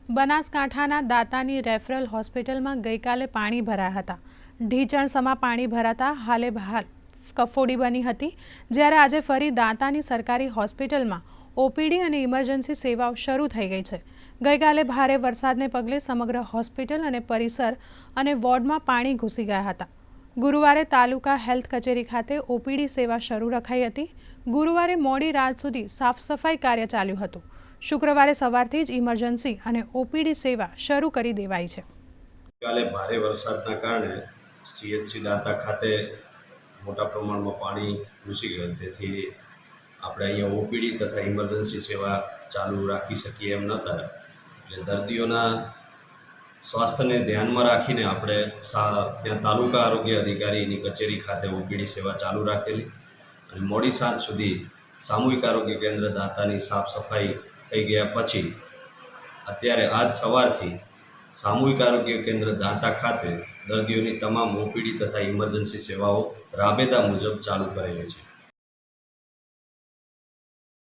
બનાસકાંઠાના દાંતાની રેફરલ હોસ્પિટલમાં ગઈકાલે પાણી ભરાયા હતા। ઢીચણસમા પાણી ભરાતા હાલ કફોડી બની હતી, જ્યારે આજે ફરી દાંતાની સરકારી હોસ્પિટલમાં ઓપીડી અને ઇમરજન્સી સેવાઓ શરૂ થઈ ગઈ છે। ગઈકાલે ભારે વરસાદને પગલે સમગ્ર હોસ્પિટલ અને પરિસર અને વોર્ડમાં પાણી ઘૂસી ગયા હતા। ગુરુવારે તાલુકા હેલ્થ કચેરી ખાતે ઓપીડી સેવા શરૂ રખાઈ હતી। ગુરુવારે મોડી રાત સુધી સાફ સફાઈ કાર્ય ચાલ્યું હતું। શુક્રવારે સવારથી જ ઇમરજન્સી અને ઓપીડી સેવા શરૂ કરી દેવાઈ છે। કાલે ભારે વરસાદના કારણે સીએચસી દાંતા ખાતે મોટા પ્રમાણમાં પાણી ઘૂસી ગયું, તેથી આપણે અહીંયા ઓપીડી તથા ઇમરજન્સી સેવા ચાલુ રાખી શકીએ એમ નહોતા। એટલે દર્દીઓના સ્વાસ્થ્યને ધ્યાનમાં રાખીને આપણે ત્યાં તાલુકા આરોગ્ય અધિકારીની કચેરી ખાતે ઓપીડી સેવા ચાલુ રાખેલી અને મોડી સાંજ સુધી સામૂહિક આરોગ્ય કેન્દ્ર દાંતાની સાફ સફાઈ થઈ ગયા પછી અત્યારે આજ સવારથી સામૂહિક આરોગ્ય કેન્દ્ર દાંતા ખાતે દર્દીઓની તમામ ઓપીડી તથા ઇમરજન્સી સેવાઓ રાબેતા મુજબ ચાલુ કરેલી છે।